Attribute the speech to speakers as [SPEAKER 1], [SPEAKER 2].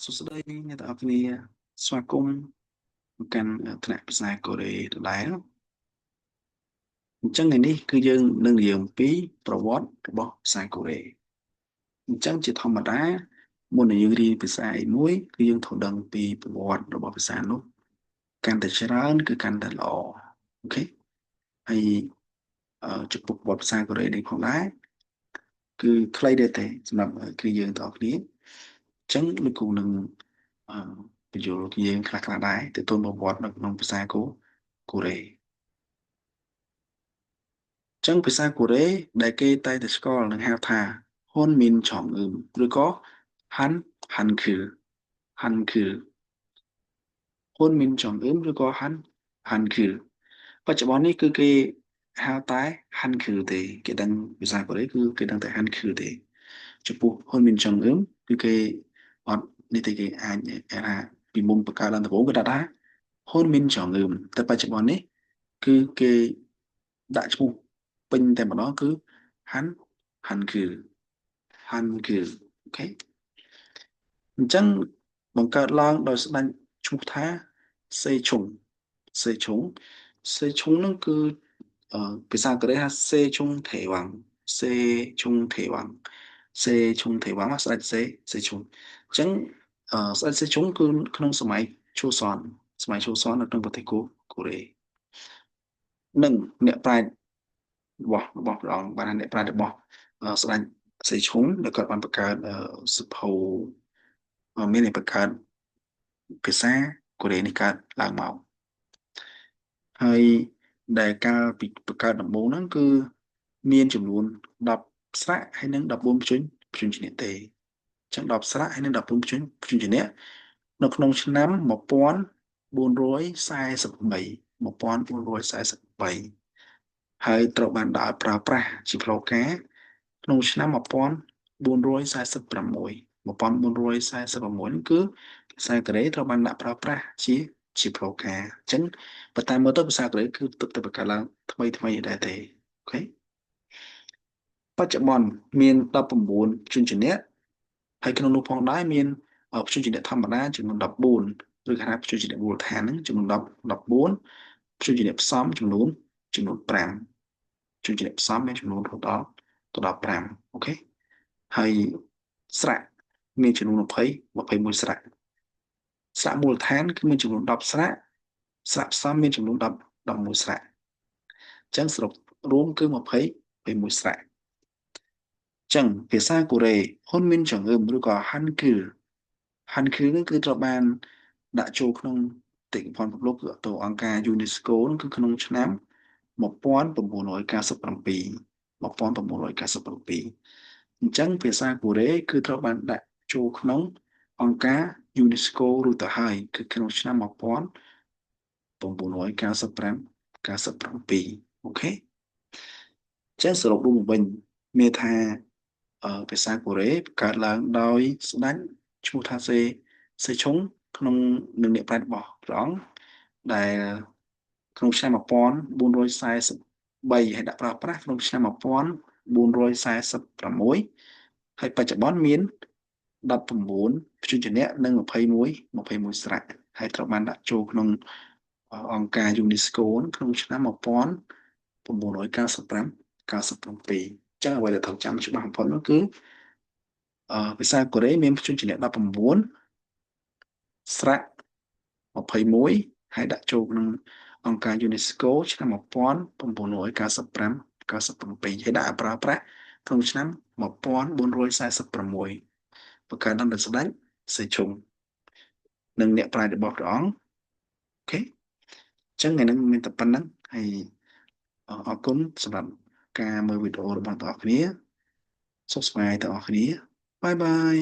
[SPEAKER 1] សួស្តីអ្នកទាំងអស់គ្នាស្វាគមន៍មកកាន់ថ្នាក់ភាសាកូរ៉េដដែលអញ្ចឹងថ្ងៃនេះគឺយើងនឹងនិយាយអំពីប្រវត្តិរបស់ភាសាកូរ៉េអញ្ចឹងជាធម្មតាមុននឹងយើងរៀនភាសាអីមួយគឺយើងត្រូវដឹងពីប្រវត្តិរបស់ភាសានោះកាន់តែច្រើនគឺកាន់តែល្អអូខេហើយចំពោះប្រវត្តិភាសាកូរ៉េនេះផងដែរគឺខ្លីដែរទេសម្រាប់គឺយើងទាំងអស់គ្នាអញ្ចឹងលោកគ្រូនឹងអឺបញ្យល់យើងខ្លះដែរទៅទូនប្រវត្តិនៅក្នុងភាសាកូរ៉េ ចឹងភាសាកូរ៉េដែលគេតែងតែស្គាល់និងហៅថាហ៊ុនមីនឆងអ៊ឹមឬក៏ហាន់ហាន់ខឺហាន់ខឺហ៊ុនមីនឆងអ៊ឹមឬក៏ហាន់ខឺបច្ចុប្បន្ននេះគឺគេហៅតែហាន់ខឺទេគេដឹងភាសាកូរ៉េគឺគេដឹងតែហាន់ខឺទេចំពោះហ៊ុនមីនឆងអ៊ឹមគឺគេអត់នេះទេគេអាចថាពីមុនបង្កើតឡើងដំបូងគេដាក់ថាហ៊ុនមីនឆងអ៊ឹមតែបច្ចុប្បន្ននេះគឺគេដាក់ឈ្មោះពេញតែម្ដងគឺហាន់ហាន់គឺហាន់គឺអូខេអញ្ចឹងបង្កើតឡើងដោយស្ដេចឈ្មោះថាសេឈុងសេឈុងសេឈុងហ្នឹងគឺភាសាកូរ៉េថាសេឈុងថេវ៉ាំងសេឈុងថេវ៉ាំងសេឈុងថេវ៉ាំងស្ដេចសេឈុងអញ្ចឹងស្ដេចសេឈុងគឺក្នុងសម័យជូសនសម័យជូសននៅក្នុងប្រទេសកូរ៉េនិងអ្នកប្រាជ្ញរបស់ព្រះអង្គបានអ្នកប្រាជ្ញរបស់ស្ដេចសេឈុងដែលគាត់បានបង្កើតសភៅមានអ្នកបង្កើតភាសាកូរ៉េនេះកើតឡើងមកហើយដែលកាលពីបង្កើតដំបូងហ្នឹងគឺមានចំនួន10ស្រៈហើយនិង14ព្យញ្ជនៈទេអញ្ចឹង10ស្រៈហើយនិង14ព្យញ្ជនៈនៅក្នុងឆ្នាំ1443ហើយត្រូវបានដាក់ឲ្យប្រើប្រាស់ជាផ្លូវការក្នុងឆ្នាំ1446 1446នេះគឺភាសាកូរ៉េត្រូវបានដាក់ប្រើប្រាស់ជាផ្លូវការអញ្ចឹងបើតាមមើលទៅភាសាកូរ៉េគឺទើបតែបង្កើតឡើងថ្មីថ្មីដែរទេអូខេបច្ចុប្បន្នមាន19ជនជាតិហើយក្នុងនោះផងដែរមានជនជាតិធម្មតាចំនួន14ឬគេហៅជនជាតិមូលដ្ឋានហ្នឹងចំនួន14ជនជាតិផ្សំចំនួន5ជនជាតិផ្សំមានចំនួនដល់5អូខេហើយស្រៈមានចំនួន21ស្រៈស្រៈមូលដ្ឋានគឺមានចំនួន10ស្រៈស្រៈផ្សំមានចំនួន11ស្រៈអញ្ចឹងសរុបរួមគឺ21ស្រៈចឹងភាសាកូរ៉េហ៊ុនមីនចង្អឹមឬក៏ហាន់គឺហាន់គឺនឹងគឺត្រូវបានដាក់ចូលក្នុងបេតិកភណ្ឌពិភពលោកទៅអង្គការ UNESCO នឹងគឺក្នុងឆ្នាំ1997អញ្ចឹងភាសាកូរ៉េគឺត្រូវបានដាក់ចូលក្នុងអង្គការ UNESCO រួចទៅហើយគឺក្នុងឆ្នាំ1995 97អូខេចឹងសរុបរួមវិញមានថាភាសាកូរ៉េបង្កើតឡើងដោយស្ដេចឈ្មោះថាសេឈុងក្នុងនឹងអ្នកប្រាជ្ញរបស់ព្រះអង្គដែលក្នុងឆ្នាំ1443ហើយដាក់ប្រើប្រាស់ក្នុងឆ្នាំ1446ហើយបច្ចុប្បន្នមាន19ព្យញ្ជនៈនិង21ស្រៈហើយត្រូវបានដាក់ចូលក្នុងអង្គការ UNESCO ក្នុងឆ្នាំ1995 97ចឹងអ្វីដែលត្រូវចាំច្បាស់បំផុតនោះគឺភាសាកូរ៉េមានព្យញ្ជនៈ19ស្រៈ21ហើយដាក់ចូលក្នុងអង្គការ UNESCO ឆ្នាំ1995 97ហើយដាក់ប្រើប្រាស់ក្នុងឆ្នាំ1446បង្កើតឡើងដោយស្ដេចសេឈុងនិងអ្នកប្រាជ្ញរបស់ព្រះអង្គអូខេអញ្ចឹងថ្ងៃនេះមានតែប៉ុណ្្នឹងហើយអរគុណសម្រាប់ការមើលវីដេអូរបស់បងប្អូនទាំងអស់គ្នាសុខសប្បាយទាំងអស់គ្នាបាយបាយ